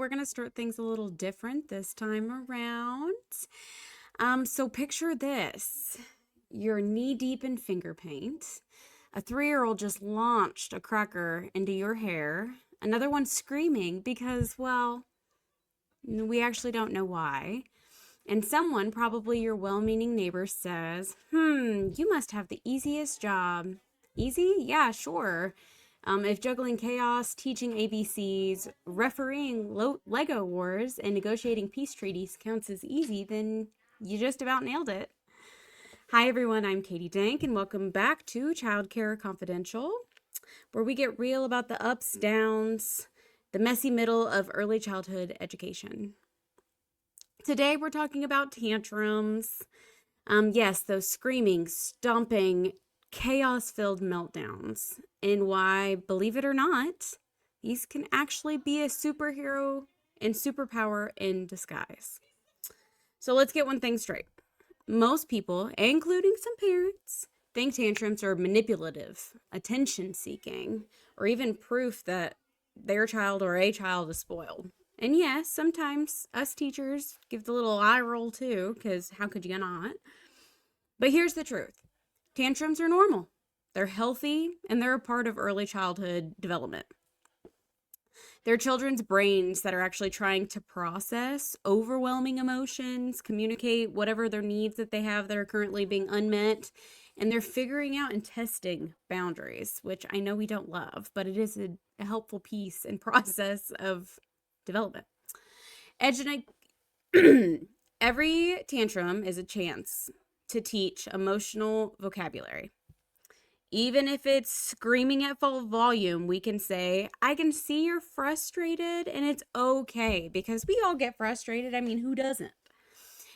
we're going to start things a little different this time around. So picture this. You're knee deep in finger paint. A 3-year-old just launched a cracker into your hair. Another one screaming because, well, we actually don't know why. And someone, probably your well-meaning neighbor, says, you must have the easiest job. Easy? Yeah, sure. If juggling chaos, teaching ABCs, refereeing Lego wars, and negotiating peace treaties counts as easy, then you just about nailed it. Hi, everyone. I'm Katy Dank, and welcome back to Childcare Confidential, where we get real about the ups, downs, the messy middle of early childhood education. Today, we're talking about tantrums. Yes, those screaming, stomping, chaos-filled meltdowns, and why, believe it or not, these can actually be a superhero and superpower in disguise. So let's get one thing straight. Most people, including some parents, think tantrums are manipulative, attention-seeking, or even proof that their child or a child is spoiled. And yes, sometimes us teachers give the little eye roll too, because how could you not? But here's the truth. Tantrums are normal. They're healthy, and they're a part of early childhood development. They're children's brains that are actually trying to process overwhelming emotions, communicate whatever their needs that they have that are currently being unmet, and they're figuring out and testing boundaries, which I know we don't love, but it is a helpful piece and process of development. Every tantrum is a chance to teach emotional vocabulary. Even if it's screaming at full volume, we can say, I can see you're frustrated, and it's okay, because we all get frustrated. I mean, who doesn't?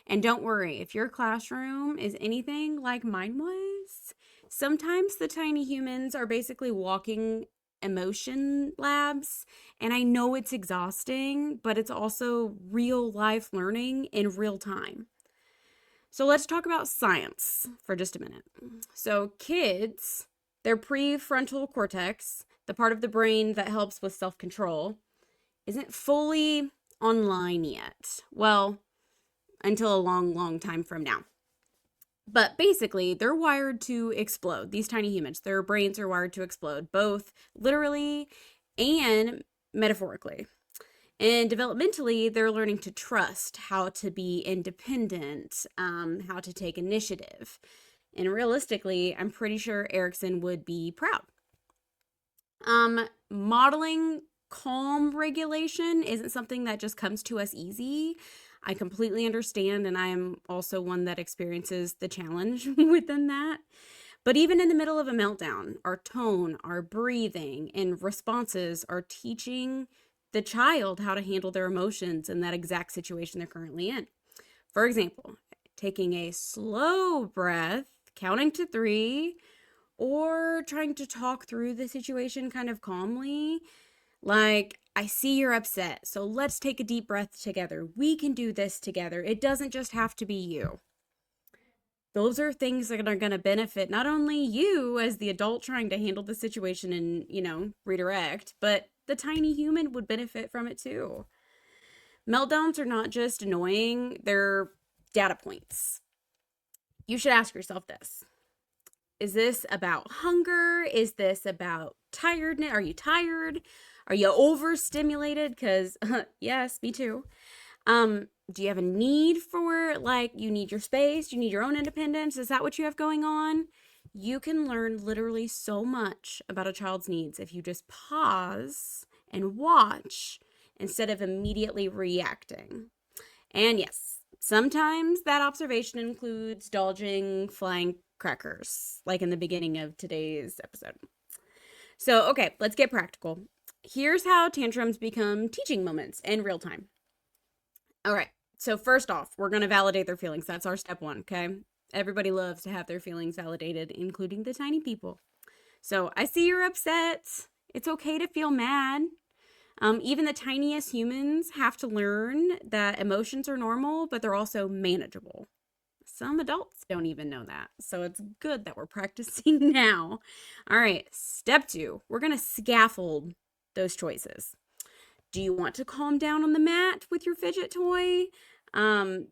And don't worry, if your classroom is anything like mine was, sometimes the tiny humans are basically walking emotion labs. And I know it's exhausting, but it's also real life learning in real time. So let's talk about science for just a minute. So kids, their prefrontal cortex, the part of the brain that helps with self-control, isn't fully online yet. Well, until a long, long time from now. But basically, they're wired to explode. These tiny humans, their brains are wired to explode, both literally and metaphorically. And developmentally, they're learning to trust, how to be independent, how to take initiative. And realistically, I'm pretty sure Erickson would be proud. Modeling calm regulation isn't something that just comes to us easy. I completely understand, and I am also one that experiences the challenge within that. But even in the middle of a meltdown, our tone, our breathing, and responses are teaching the child how to handle their emotions in that exact situation they're currently in. For example, taking a slow breath, counting to 3, or trying to talk through the situation kind of calmly. Like, I see you're upset, so let's take a deep breath together. We can do this together. It doesn't just have to be you. Those are things that are going to benefit not only you as the adult trying to handle the situation and, redirect, but the tiny human would benefit from it too. Meltdowns are not just annoying, they're data points. You should ask yourself this. Is this about hunger? Is this about tiredness? Are you tired? Are you overstimulated? Because, yes, me too. Do you have a need for, you need your space? You need your own independence? Is that what you have going on? You can learn literally so much about a child's needs if you just pause and watch instead of immediately reacting. And yes, sometimes that observation includes dodging flying crackers, like in the beginning of today's episode. So, okay, let's get practical. Here's how tantrums become teaching moments in real time. All right, so first off, we're going to validate their feelings. That's our step 1, okay? Everybody loves to have their feelings validated, including the tiny people. So, I see you're upset. It's okay to feel mad. Even the tiniest humans have to learn that emotions are normal, but they're also manageable. Some adults don't even know that, so it's good that we're practicing now. All right, step 2, we're going to scaffold those choices. Do you want to calm down on the mat with your fidget toy?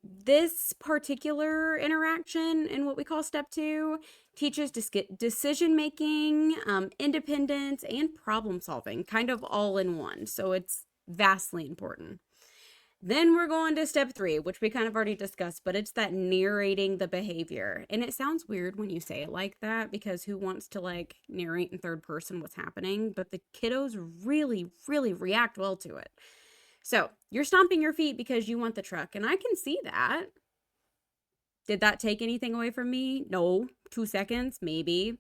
This particular interaction in what we call step 2 teaches decision making, independence, and problem solving, kind of all in one. So it's vastly important. Then we're going to step 3, which we kind of already discussed, but it's that narrating the behavior. And it sounds weird when you say it like that, because who wants to like narrate in third person what's happening? But the kiddos really, really react well to it. So you're stomping your feet because you want the truck, and I can see that. Did that take anything away from me? No. 2 seconds, maybe.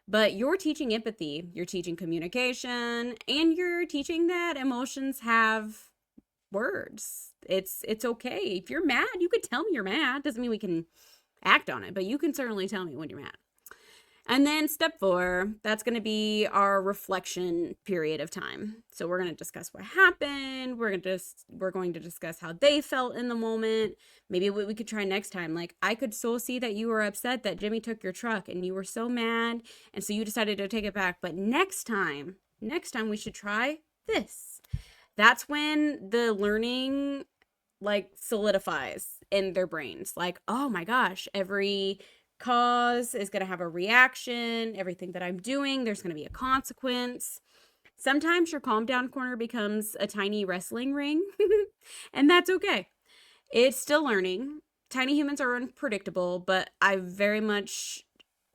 But you're teaching empathy, you're teaching communication, and you're teaching that emotions have words. It's okay. If you're mad, you could tell me you're mad. Doesn't mean we can act on it, but you can certainly tell me when you're mad. And then step 4, that's going to be our reflection period of time. So we're going to discuss what happened. We're going to discuss how they felt in the moment. Maybe what we could try next time. Like, I could so see that you were upset that Jimmy took your truck and you were so mad. And so you decided to take it back. But next time we should try this. That's when the learning like solidifies in their brains. Like, oh my gosh, every cause is going to have a reaction. Everything that I'm doing, there's going to be a consequence. Sometimes your calm down corner becomes a tiny wrestling ring, and that's okay. It's still learning. Tiny humans are unpredictable, but I very much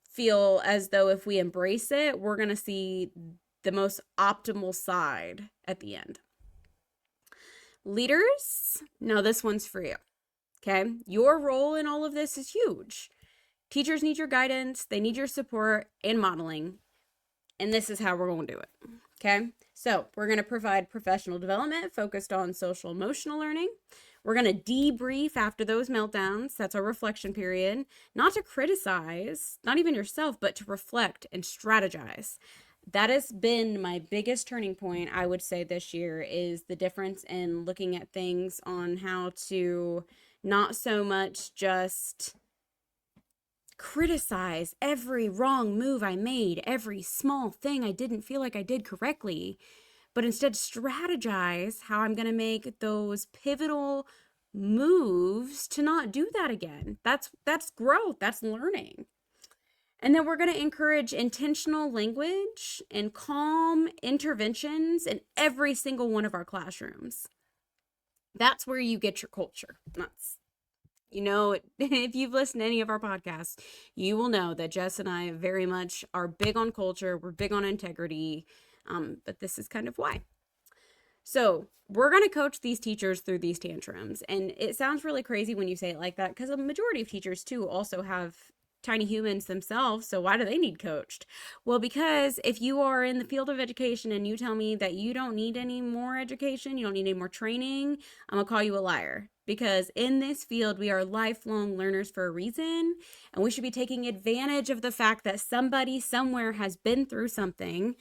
feel as though if we embrace it, we're going to see the most optimal side at the end. Leaders, now this one's for you, okay? Your role in all of this is huge. Teachers need your guidance, they need your support and modeling, and this is how we're going to do it, okay? So we're going to provide professional development focused on social emotional learning. We're going to debrief after those meltdowns. That's our reflection period. Not to criticize, not even yourself, but to reflect and strategize. That has been my biggest turning point, I would say, this year, is the difference in looking at things on how to not so much just criticize every wrong move I made, every small thing I didn't feel like I did correctly, but instead strategize how I'm going to make those pivotal moves to not do that again. That's growth, that's learning. And then we're going to encourage intentional language and calm interventions in every single one of our classrooms. That's where you get your culture. That's, if you've listened to any of our podcasts, you will know that Jess and I very much are big on culture. We're big on integrity. But this is kind of why. So we're going to coach these teachers through these tantrums. And it sounds really crazy when you say it like that, because a majority of teachers too also have tiny humans themselves. So why do they need coached? Well, because if you are in the field of education and you tell me that you don't need any more education, you don't need any more training, I'm gonna call you a liar. Because in this field, we are lifelong learners for a reason, and we should be taking advantage of the fact that somebody somewhere has been through something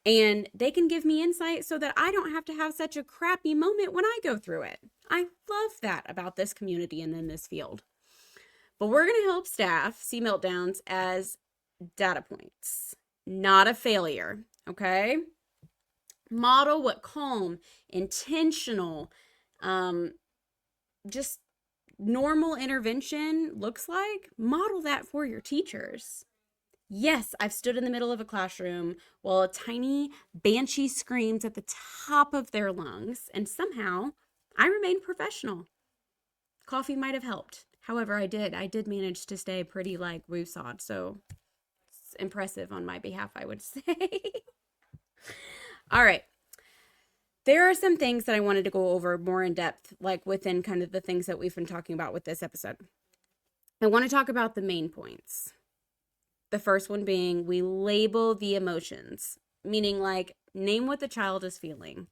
and they can give me insight so that I don't have to have such a crappy moment when I go through it. I love that about this community and in this field. But we're going to help staff see meltdowns as data points, not a failure, okay? Model what calm, intentional, just normal intervention looks like. Model that for your teachers. Yes, I've stood in the middle of a classroom while a tiny banshee screams at the top of their lungs, and somehow I remained professional. Coffee might have helped. However, I did manage to stay pretty like woosawed, so it's impressive on my behalf, I would say. All right. There are some things that I wanted to go over more in depth, like within kind of the things that we've been talking about with this episode. I want to talk about the main points. The first one being we label the emotions, meaning like name what the child is feeling.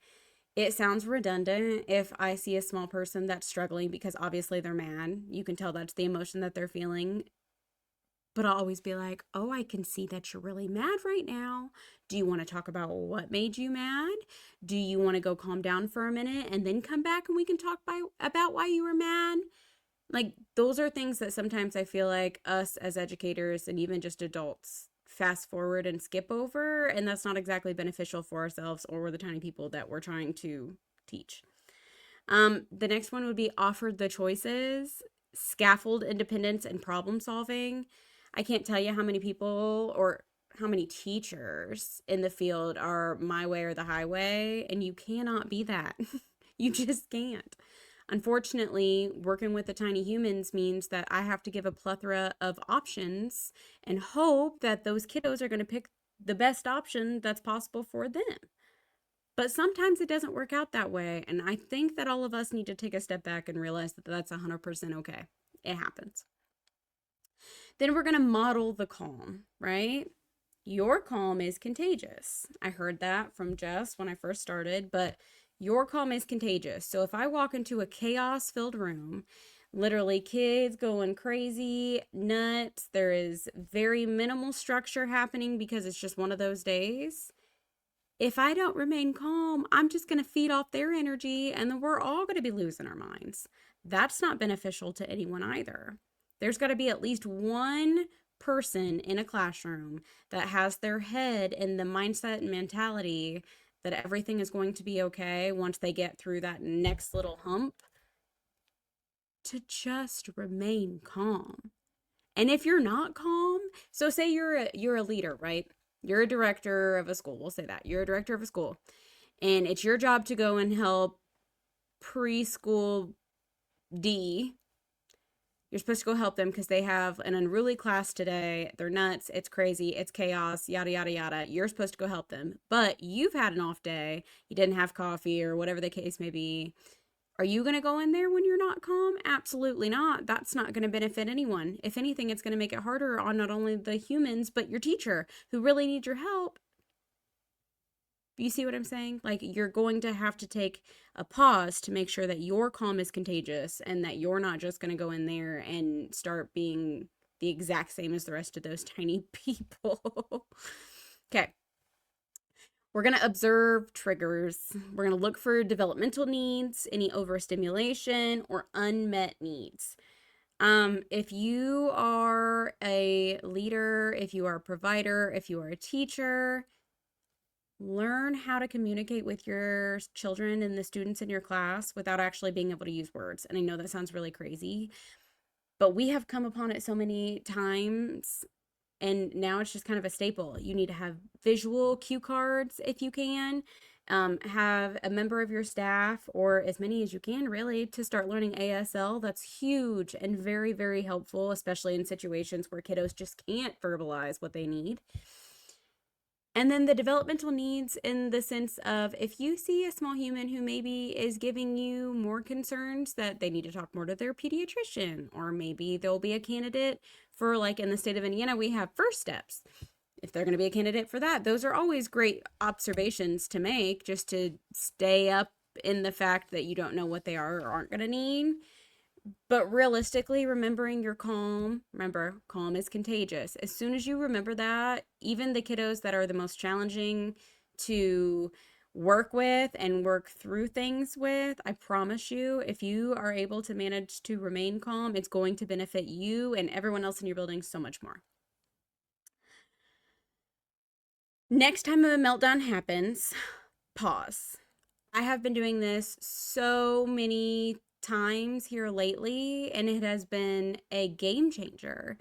It sounds redundant if I see a small person that's struggling because obviously they're mad. You can tell that's the emotion that they're feeling. But I'll always be like, oh, I can see that you're really mad right now. Do you want to talk about what made you mad? Do you want to go calm down for a minute and then come back and we can talk about why you were mad? Like, those are things that sometimes I feel like us as educators and even just adults fast forward and skip over, and that's not exactly beneficial for ourselves or the tiny people that we're trying to teach. The next one would be offered the choices, scaffold independence and problem solving. I can't tell you how many people or how many teachers in the field are my way or the highway, and you cannot be that. You just can't. Unfortunately, working with the tiny humans means that I have to give a plethora of options and hope that those kiddos are going to pick the best option that's possible for them. But sometimes it doesn't work out that way. And I think that all of us need to take a step back and realize that that's 100% okay. It happens. Then we're going to model the calm, right? Your calm is contagious. I heard that from Jess when I first started, but your calm is contagious. So if I walk into a chaos filled room, literally kids going crazy, nuts, there is very minimal structure happening because it's just one of those days. If I don't remain calm, I'm just going to feed off their energy and then we're all going to be losing our minds. That's not beneficial to anyone either. There's got to be at least one person in a classroom that has their head in the mindset and mentality that everything is going to be okay once they get through that next little hump, to just remain calm. And if you're not calm, so say you're a leader, right? You're a director of a school. We'll say that. You're a director of a school. And it's your job to go and help preschool D. You're supposed to go help them because they have an unruly class today. They're nuts. It's crazy. It's chaos. Yada, yada, yada. You're supposed to go help them. But you've had an off day. You didn't have coffee or whatever the case may be. Are you going to go in there when you're not calm? Absolutely not. That's not going to benefit anyone. If anything, it's going to make it harder on not only the humans, but your teacher who really needs your help. You see what I'm saying? Like, you're going to have to take a pause to make sure that your calm is contagious and that you're not just going to go in there and start being the exact same as the rest of those tiny people. Okay. We're going to observe triggers. We're going to look for developmental needs, any overstimulation, or unmet needs. If you are a leader, if you are a provider, if you are a teacher, learn how to communicate with your children and the students in your class without actually being able to use words. And I know that sounds really crazy, but we have come upon it so many times. And now it's just kind of a staple. You need to have visual cue cards if you can. Have a member of your staff, or as many as you can, really, to start learning ASL. That's huge and very, very helpful, especially in situations where kiddos just can't verbalize what they need. And then the developmental needs, in the sense of, if you see a small human who maybe is giving you more concerns that they need to talk more to their pediatrician, or maybe they'll be a candidate for, like in the state of Indiana, we have first steps. If they're going to be a candidate for that, those are always great observations to make, just to stay up in the fact that you don't know what they are or aren't going to need. But realistically, remembering your calm, remember, calm is contagious. As soon as you remember that, even the kiddos that are the most challenging to work with and work through things with, I promise you, if you are able to manage to remain calm, it's going to benefit you and everyone else in your building so much more. Next time a meltdown happens, pause. I have been doing this so many times here lately, and it has been a game changer.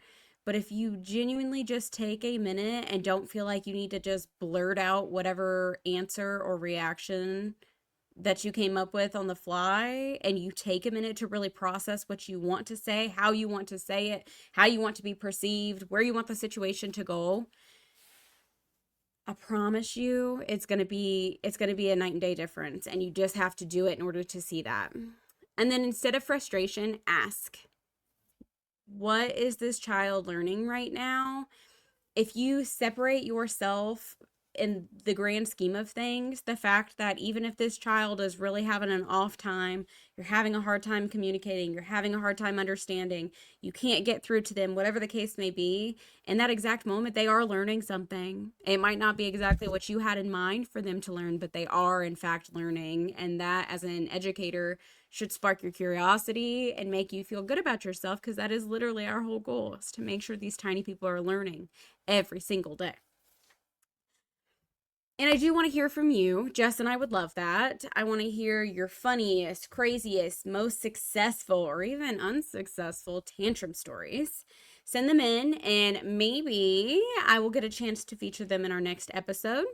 But if you genuinely just take a minute and don't feel like you need to just blurt out whatever answer or reaction that you came up with on the fly, and you take a minute to really process what you want to say, how you want to say it, how you want to be perceived, where you want the situation to go, I promise you it's going to be a night and day difference, and you just have to do it in order to see that. And then instead of frustration, ask, what is this child learning right now? If you separate yourself in the grand scheme of things, the fact that even if this child is really having an off time, you're having a hard time communicating, you're having a hard time understanding, you can't get through to them, whatever the case may be, in that exact moment, they are learning something. It might not be exactly what you had in mind for them to learn, but they are in fact learning. And that, as an educator, should spark your curiosity and make you feel good about yourself, because that is literally our whole goal, is to make sure these tiny people are learning every single day. And I do want to hear from you. Jess and I would love that. I want to hear your funniest, craziest, most successful, or even unsuccessful tantrum stories. Send them in, and maybe I will get a chance to feature them in our next episode.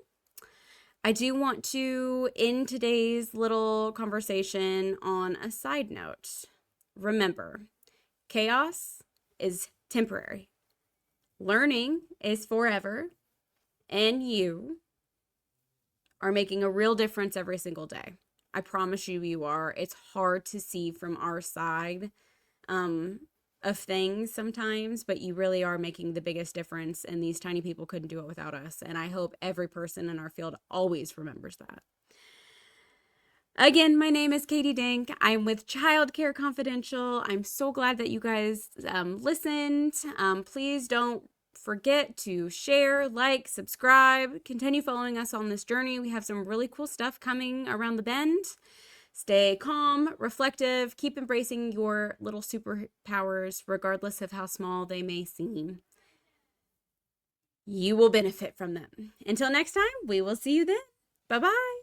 I do want to end today's little conversation on a side note. Remember, chaos is temporary, learning is forever, and you are making a real difference every single day. I promise you, you are. It's hard to see from our side of things sometimes, but you really are making the biggest difference, and these tiny people couldn't do it without us. And I hope every person in our field always remembers that. Again, my name is Katy Dink. I'm with Childcare Confidential. I'm so glad that you guys listened. Please don't forget to share, like, subscribe, continue following us on this journey. We have some really cool stuff coming around the bend. Stay calm, reflective, keep embracing your little superpowers, regardless of how small they may seem. You will benefit from them. Until next time, we will see you then. Bye-bye.